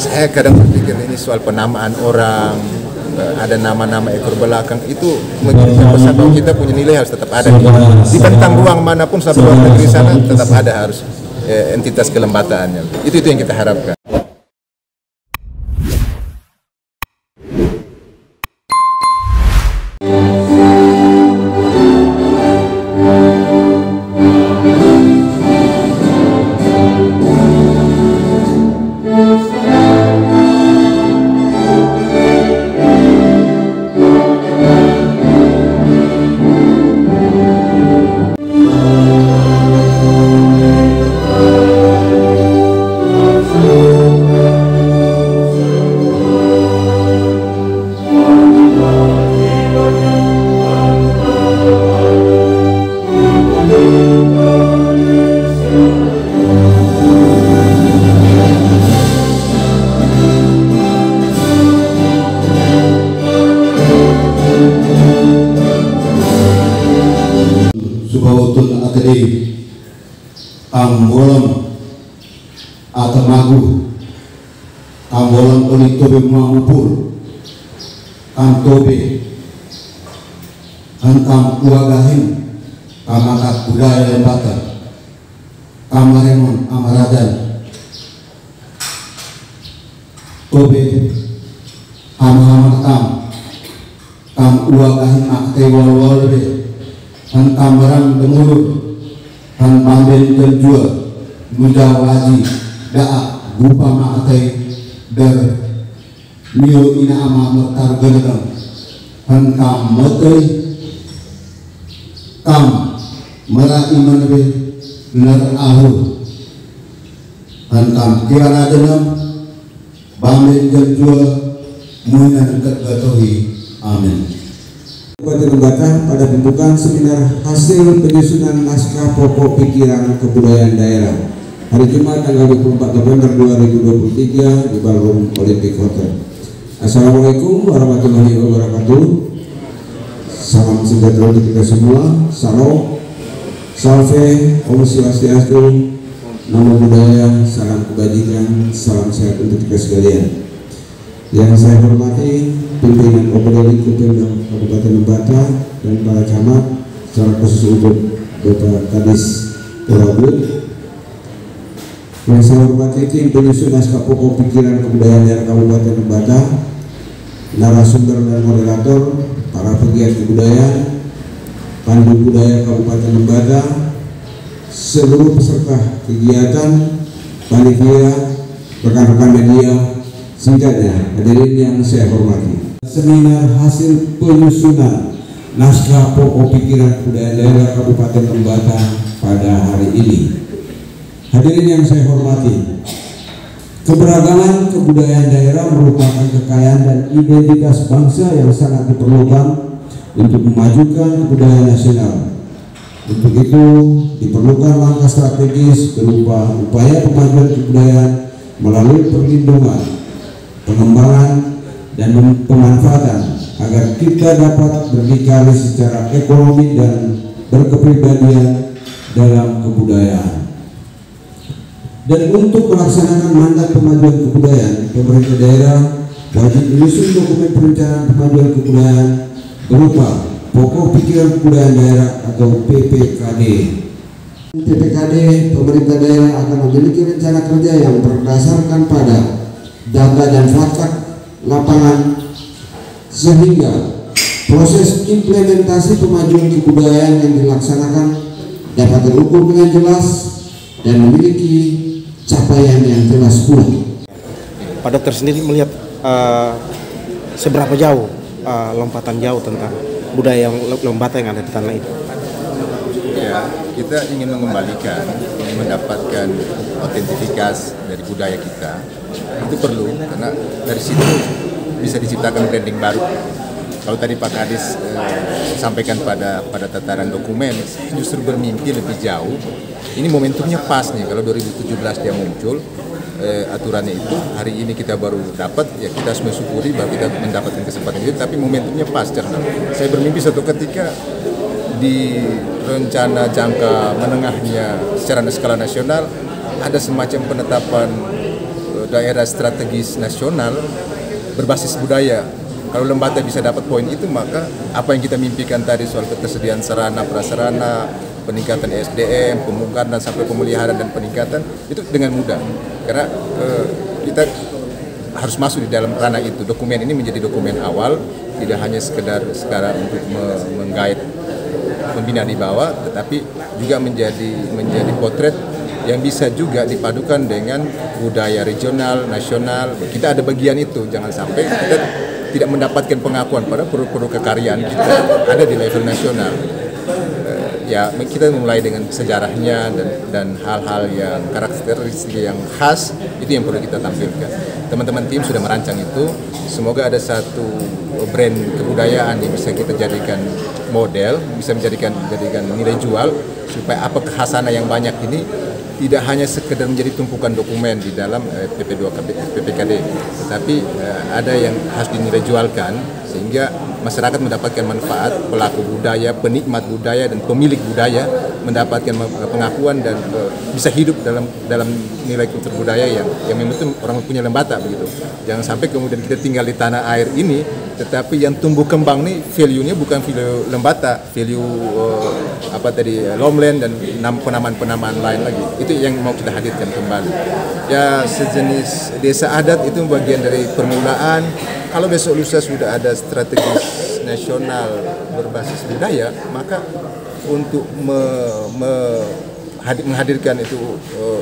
Saya kadang berpikir ini soal penamaan orang, ada nama-nama ekor belakang, itu menjadi pesan bahwa kita punya nilai harus tetap ada di bentang ruang manapun satu luar negeri sana, tetap ada harus entitas kelembataannya. Itu yang kita harapkan. Subhautul Akademi Ambolam Atamagu Ambolam Olitobe Mahupur Antobe Antam Uagahin Kamakat Budaya Lembata Kamaremon Amaradan Tobe Amahamakam Kam Uagahin Akte Walwalbe Han Kamarang Demulur Han Pamben Tenjua Mujawaji Da'a Gupa Ma'atai Dar Mio Ina Ama Mertar Genegam Han Kam Metai Kam Merai Menebe Ner Ahu Han Kam Kiara Denam Pamben Tenjua Muinan Ketgatohi Amin. Kabupaten Lembata pada pembukaan seminar hasil penyusunan naskah pokok pikiran kebudayaan daerah hari Jumat tanggal 24 November 2023 di Ballroom Olympic Hotel. Assalamualaikum warahmatullahi wabarakatuh. Salam sejahtera untuk kita semua. Salam, salve, Om Swastiastu, Namo Buddhaya, salam kebajikan, salam sehat untuk kita sekalian. Yang saya hormati pimpinan Opd Kopimda Kabupaten Lembata dan para camat, secara khusus untuk Bapak Kadis Purabut. Yang saya hormati tim penyusun naskah pokok pikiran kebudayaan daerah Kabupaten Lembata, narasumber dan moderator, para pegiat kebudayaan, pandu budaya Kabupaten Lembata, seluruh peserta kegiatan, panitia, rekan-rekan media. Singkatnya, hadirin yang saya hormati, seminar hasil penyusunan naskah pokok pikiran kebudayaan daerah Kabupaten Lembata pada hari ini. Hadirin yang saya hormati, keberagaman kebudayaan daerah merupakan kekayaan dan identitas bangsa yang sangat diperlukan untuk memajukan kebudayaan nasional. Untuk itu diperlukan langkah strategis berupa upaya pemajuan kebudayaan melalui perlindungan, pengembangan dan pemanfaatan agar kita dapat berdikari secara ekonomi dan berkepribadian dalam kebudayaan. Dan untuk melaksanakan mandat pemajuan kebudayaan, pemerintah daerah wajib menyusun dokumen perencanaan pemajuan kebudayaan berupa pokok pikiran kebudayaan daerah atau PPKD. PPKD, pemerintah daerah akan memiliki rencana kerja yang berdasarkan pada data dan fakta lapangan sehingga proses implementasi pemajuan kebudayaan yang dilaksanakan dapat terukur dengan jelas dan memiliki capaian yang jelas pula. Pak Dokter sendiri melihat seberapa jauh lompatan jauh tentang budaya Lembata yang ada di tanah itu? Ya, kita ingin mengembalikan, mendapatkan autentifikasi dari budaya kita. Itu perlu, karena dari situ bisa diciptakan branding baru. Kalau tadi Pak Kadis sampaikan pada tataran dokumen, justru bermimpi lebih jauh. Ini momentumnya pas nih, kalau 2017 dia muncul, aturannya itu, hari ini kita baru dapat, ya kita harus mensyukuri bahwa kita mendapatkan kesempatan itu, tapi momentumnya pas. Saya bermimpi suatu ketika di rencana jangka menengahnya secara skala nasional ada semacam penetapan daerah strategis nasional berbasis budaya. Kalau Lembata bisa dapat poin itu, maka apa yang kita mimpikan tadi soal ketersediaan sarana prasarana, peningkatan SDM, pemungkaran sampai pemeliharaan dan peningkatan itu dengan mudah. Karena kita harus masuk di dalam ranah itu. Dokumen ini menjadi dokumen awal, tidak hanya sekedar sekarang untuk menggait pembina di bawah, tetapi juga menjadi potret yang bisa juga dipadukan dengan budaya regional, nasional. Kita ada bagian itu, jangan sampai kita tidak mendapatkan pengakuan pada produk-produk kekaryaan kita ada di level nasional. Ya, kita mulai dengan sejarahnya dan hal-hal yang karakteristik yang khas, itu yang perlu kita tampilkan. Teman-teman tim sudah merancang itu, semoga ada satu brand kebudayaan yang bisa kita jadikan model, bisa menjadikan nilai jual, supaya apa kekhasannya yang banyak ini tidak hanya sekedar menjadi tumpukan dokumen di dalam PPKD, tetapi ada yang harus dinilai jualkan sehingga masyarakat mendapatkan manfaat, pelaku budaya, penikmat budaya dan pemilik budaya mendapatkan pengakuan dan bisa hidup dalam nilai kultur budaya yang memang itu orang punya Lembata begitu. Jangan sampai kemudian kita tinggal di tanah air ini, tetapi yang tumbuh kembang nih value-nya bukan value Lembata, value Lomland dan penamaan-penamaan lain lagi. Itu yang mau kita hadirkan kembali. Ya, sejenis desa adat itu bagian dari permulaan. Kalau besok lusa sudah ada strategis nasional berbasis budaya, maka untuk menghadirkan itu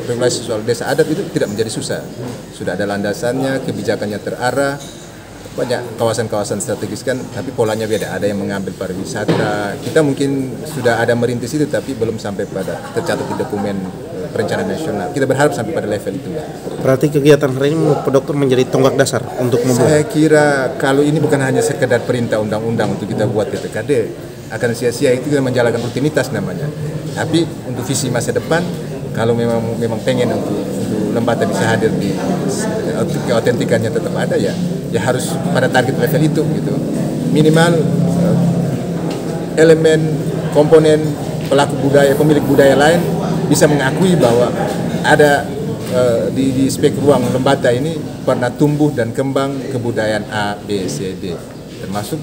regulasi soal desa adat itu tidak menjadi susah. Sudah ada landasannya, kebijakannya terarah. Banyak kawasan-kawasan strategis kan, tapi polanya beda. Ada yang mengambil pariwisata. Kita mungkin sudah ada merintis itu, tapi belum sampai pada tercatat di dokumen perencanaan nasional. Kita berharap sampai pada level itu. Berarti kegiatan hari ini Pak Dokter menjadi tonggak dasar untuk memulai. Saya kira kalau ini bukan hanya sekedar perintah undang-undang untuk kita buat PPKD, akan sia-sia itu kita menjalankan rutinitas namanya. Tapi untuk visi masa depan, kalau memang pengen untuk Lembata bisa hadir di keautentikannya tetap ada, ya harus pada target level itu gitu. Minimal elemen komponen pelaku budaya, pemilik budaya lain bisa mengakui bahwa ada di spek ruang Lembata ini pernah tumbuh dan kembang kebudayaan A, B, C, D, termasuk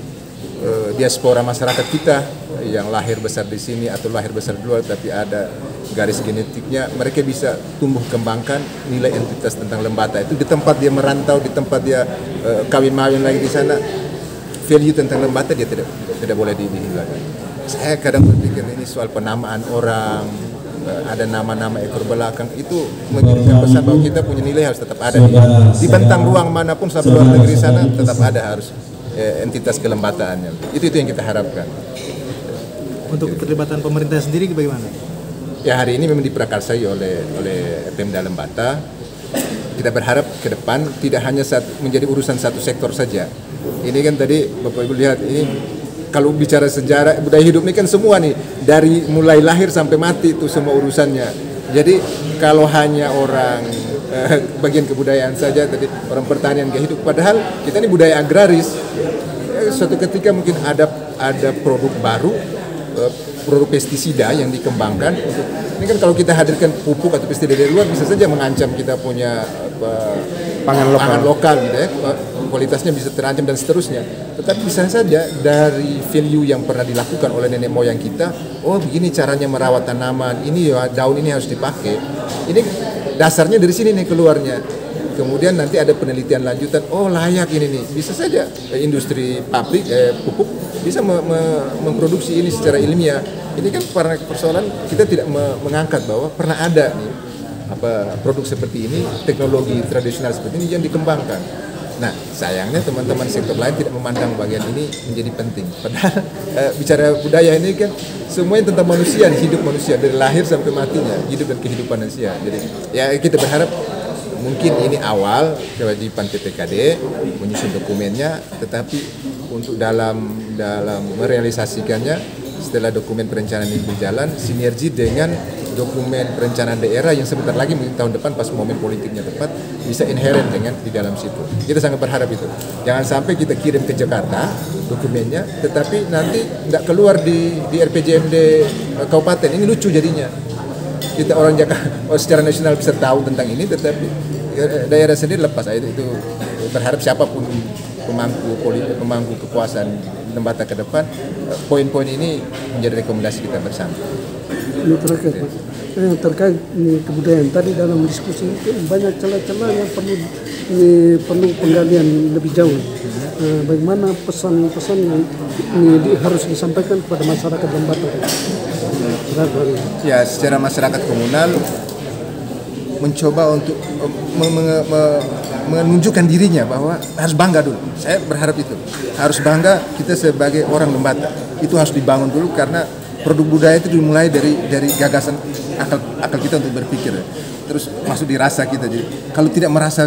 diaspora masyarakat kita yang lahir besar di sini atau lahir besar di luar tapi ada garis genetiknya, mereka bisa tumbuh kembangkan nilai entitas tentang Lembata itu di tempat dia merantau, di tempat dia kawin-mawin lagi di sana. Value tentang Lembata dia tidak boleh dihilangkan. Saya kadang berpikir ini soal penamaan orang, ada nama-nama ekor belakang, itu mengirimkan pesan bahwa kita punya nilai harus tetap ada di bentang ruang manapun sampai luar negeri sana, tetap ada harus entitas kelembataannya. Itu yang kita harapkan. Untuk keterlibatan pemerintah sendiri bagaimana? Ya, hari ini memang diprakarsai oleh Pemda Lembata. Kita berharap ke depan tidak hanya menjadi urusan satu sektor saja. Ini kan tadi Bapak Ibu lihat, ini kalau bicara sejarah budaya hidup ini kan semua nih, dari mulai lahir sampai mati itu semua urusannya. Jadi kalau hanya orang bagian kebudayaan saja, tadi orang pertanian gaya hidup, padahal kita ini budaya agraris. Suatu ketika mungkin ada produk baru, produk pestisida yang dikembangkan. Ini kan kalau kita hadirkan pupuk atau pestisida dari luar bisa saja mengancam kita punya pangan lokal gitu ya. Kualitasnya bisa terancam dan seterusnya. Tetapi bisa saja dari value yang pernah dilakukan oleh nenek moyang kita, oh begini caranya merawat tanaman, ini ya daun ini harus dipakai. Ini dasarnya dari sini nih keluarnya. Kemudian nanti ada penelitian lanjutan, oh layak ini nih. Bisa saja industri pabrik pupuk bisa memproduksi ini secara ilmiah. Ini kan persoalan kita tidak mengangkat bahwa pernah ada nih produk seperti ini, teknologi tradisional seperti ini yang dikembangkan. Nah, sayangnya teman-teman sektor lain tidak memandang bagian ini menjadi penting. Padahal bicara budaya ini kan semuanya tentang manusia, hidup manusia dari lahir sampai matinya, hidup dan kehidupan manusia. Jadi ya kita berharap mungkin ini awal kewajiban PPKD menyusun dokumennya, tetapi untuk dalam merealisasikannya setelah dokumen perencanaan ini berjalan, sinergi dengan dokumen perencanaan daerah yang sebentar lagi mungkin tahun depan pas momen politiknya tepat bisa inherent dengan di dalam situ. Kita sangat berharap itu. Jangan sampai kita kirim ke Jakarta dokumennya, tetapi nanti nggak keluar di RPJMD kabupaten. Ini lucu jadinya. Kita orang Jakarta secara nasional bisa tahu tentang ini, tetapi daerah sendiri lepas itu berharap siapapun pemangku kekuasaan Lembata ke depan, poin-poin ini menjadi rekomendasi kita bersama. Ini terakhir Pak, terkait kebudayaan tadi dalam diskusi itu banyak celah-celah yang perlu penggalian lebih jauh. Bagaimana pesan-pesan yang harus disampaikan kepada masyarakat Lembata? Ya, secara masyarakat komunal mencoba untuk menunjukkan dirinya bahwa harus bangga dulu. Saya berharap itu harus bangga kita sebagai orang Lembata. Itu harus dibangun dulu karena produk budaya itu dimulai dari gagasan akal kita untuk berpikir. Terus masuk di rasa kita. Jadi kalau tidak merasa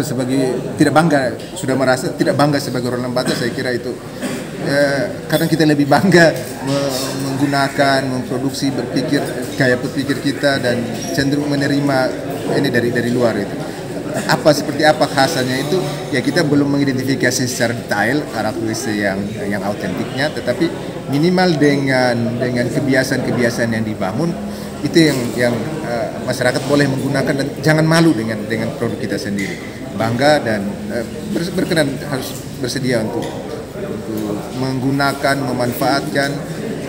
tidak bangga, sudah merasa tidak bangga sebagai orang Lembata, saya kira itu kadang kita lebih bangga menggunakan, memproduksi, gaya berpikir kita dan cenderung menerima ini dari luar itu. Seperti apa khasannya itu ya kita belum mengidentifikasi secara detail karakteristik yang autentiknya, tetapi minimal dengan kebiasaan yang dibangun itu yang masyarakat boleh menggunakan dan jangan malu dengan produk kita sendiri, bangga dan berkenan, harus bersedia untuk menggunakan, memanfaatkan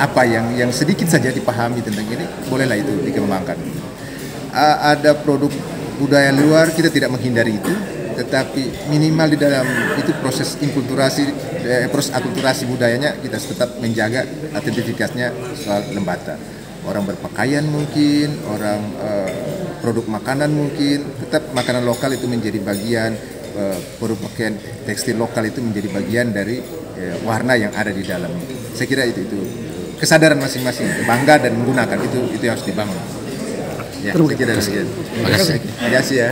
apa yang sedikit saja dipahami tentang ini, bolehlah itu dikembangkan. Ada produk budaya luar, kita tidak menghindari itu, tetapi minimal di dalam itu proses akulturasi budayanya kita tetap menjaga autentifikasinya soal Lembata. Orang berpakaian mungkin, orang produk makanan mungkin, tetap makanan lokal itu menjadi bagian, produk pakaian tekstil lokal itu menjadi bagian dari warna yang ada di dalamnya. Saya kira itu kesadaran masing-masing, bangga dan menggunakan itu yang harus dibangun. Ya, saya kira demikian. Terima kasih ya.